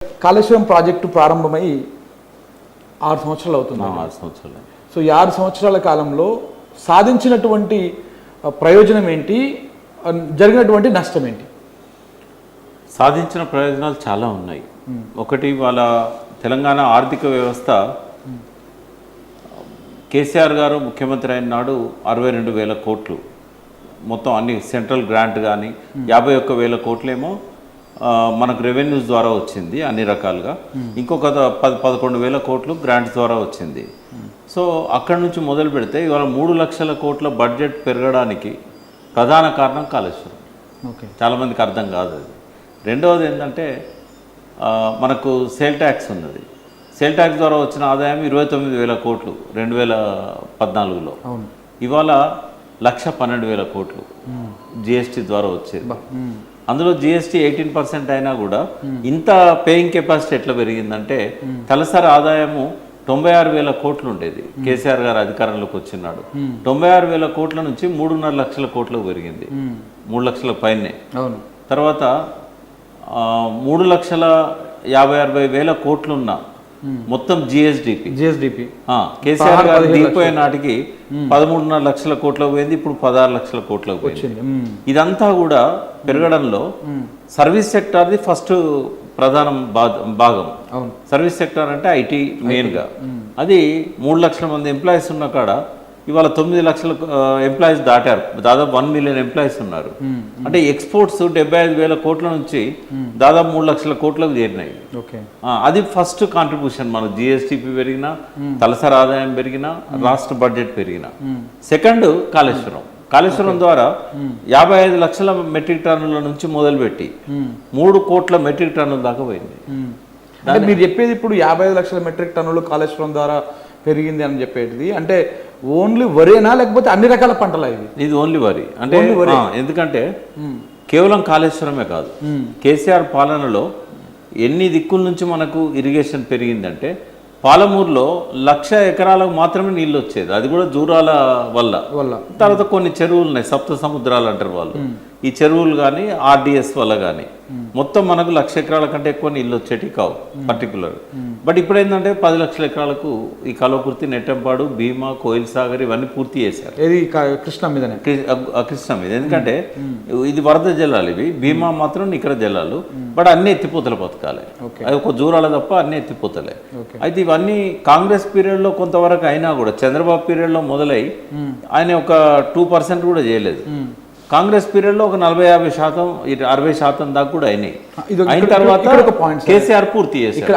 Kaleshwaram project ప్రారంభమై 6 సంవత్సరాలు అవుతుంది. 6 సంవత్సరాలు. సో ఈ 6 సంవత్సరాల కాలంలో సాధించినటువంటి ప్రయోజనం ఏంటి, జరిగినటువంటి నష్టం ఏంటి? సాధించిన ప్రయోజనాలు చాలా ఉన్నాయి. ఒకటి, వాళ్ళ తెలంగాణ ఆర్థిక వ్యవస్థ కేసీఆర్ గారు ముఖ్యమంత్రి అయిన నాడు 62,000 కోట్లు మొత్తం అన్ని సెంట్రల్ గ్రాంట్ కానీ 51,000 కోట్లేమో మనకు రెవెన్యూస్ ద్వారా వచ్చింది అన్ని రకాలుగా. ఇంకొక 11,000 కోట్లు గ్రాంట్స్ ద్వారా వచ్చింది. సో అక్కడి నుంచి మొదలు పెడితే ఇవాళ 3 లక్షల కోట్ల బడ్జెట్ పెరగడానికి ప్రధాన కారణం కాళేశ్వరం. ఓకే, చాలామందికి అర్థం కాదు అది. రెండవది ఏంటంటే మనకు సేల్ ట్యాక్స్ ఉన్నది. సేల్ ట్యాక్స్ ద్వారా వచ్చిన ఆదాయం 29,000 కోట్లు 2014లో. ఇవాళ 1,12,000 కోట్లు జిఎస్టీ ద్వారా వచ్చేది. అందులో జిఎస్టీ 18% అయినా కూడా ఇంత పేయింగ్ కెపాసిటీ ఎట్లా పెరిగిందంటే తలసరి ఆదాయము 96,000 కోట్లు ఉండేది కేసీఆర్ గారు అధికారంలోకి వచ్చినాడు. 96,000 కోట్ల నుంచి 3.5 లక్షల కోట్లకు పెరిగింది, 3 లక్షల పైనే. తర్వాత 3,56,000 కోట్లున్న మొత్తం జిఎస్డిపి కేసీఆర్ గారు దిగిపోయే నాటికి 13.5 లక్షల కోట్లకు పోయింది, ఇప్పుడు 16 లక్షల కోట్లకు పోయింది. ఇదంతా కూడా పెరగడంలో సర్వీస్ సెక్టార్ది ఫస్ట్ ప్రధాన భాగం. సర్వీస్ సెక్టార్ అంటే ఐటీ మెయిన్గా. అది 3 లక్షల మంది ఎంప్లాయీస్ ఉన్న కాడ ఇవాళ 9 లక్షల ఎంప్లాయీస్ దాటారు. దాదాపు 1 మిలియన్ ఎంప్లాయీస్ ఉన్నారు. అంటే ఎక్స్పోర్ట్స్ 75,000 కోట్ల నుంచి దాదాపు 3 లక్షల కోట్లకు చేరినాయి. అది ఫస్ట్ కాంట్రిబ్యూషన్. మన జిఎస్టిపి పెరిగినా, తలసరి ఆదాయం పెరిగినా, రాష్ట్ర బడ్జెట్ పెరిగినా. సెకండ్, కాళేశ్వరం ద్వారా 55 లక్షల మెట్రిక్ టన్నుల నుంచి మొదలుపెట్టి 3 కోట్ల మెట్రిక్ టన్నుల దాకా పోయింది. అంటే మీరు చెప్పేది ఇప్పుడు 55 లక్షల మెట్రిక్ టన్నులు కాళేశ్వరం ద్వారా పెరిగింది అని చెప్పేది అంటే ఓన్లీ వరేనా లేకపోతే అన్ని రకాల పంటలా? ఇది ఓన్లీ వరి. అంటే ఎందుకంటే కేవలం కాళేశ్వరమే కాదు, కేసీఆర్ పాలనలో ఎన్ని దిక్కుల నుంచి మనకు ఇరిగేషన్ పెరిగిందంటే పాలమూరులో 1,00,000 ఎకరాలకు మాత్రమే నీళ్ళు వచ్చేది, అది కూడా జూరాల వల్ల. తర్వాత కొన్ని చెరువులు ఉన్నాయి, సప్త సముద్రాలు అంటారు వాళ్ళు. ఈ చెరువులు కానీ ఆర్డిఎస్ వల్ల కానీ మొత్తం మనకు 1,00,000 ఎకరాల కంటే ఎక్కువ నీళ్ళు వచ్చేటి కావు పర్టికులర్. బట్ ఇప్పుడు ఏంటంటే 10 లక్షల ఎకరాలకు ఈ కల్వకుర్తి, నెట్టంపాడు, భీమా, కోయిల్ సాగర్ ఇవన్నీ పూర్తి చేశారు. కృష్ణ మీద. ఎందుకంటే ఇది వరద జలాలు, ఇవి భీమా మాత్రం నికర జలాలు. బట్ అన్ని ఎత్తిపోతల పథకాలే, అది ఒక జూరాల తప్ప అన్ని ఎత్తిపోతలే. అయితే ఇవన్నీ కాంగ్రెస్ పీరియడ్లో కొంతవరకు అయినా కూడా చంద్రబాబు పీరియడ్లో మొదలై ఆయన ఒక 2% కూడా చేయలేదు. కాంగ్రెస్ పీరియడ్లో ఒక 40-50%, 60% దాకా కూడా అయినాయి. అయిన తర్వాత కేసీఆర్ పూర్తి చేశారు.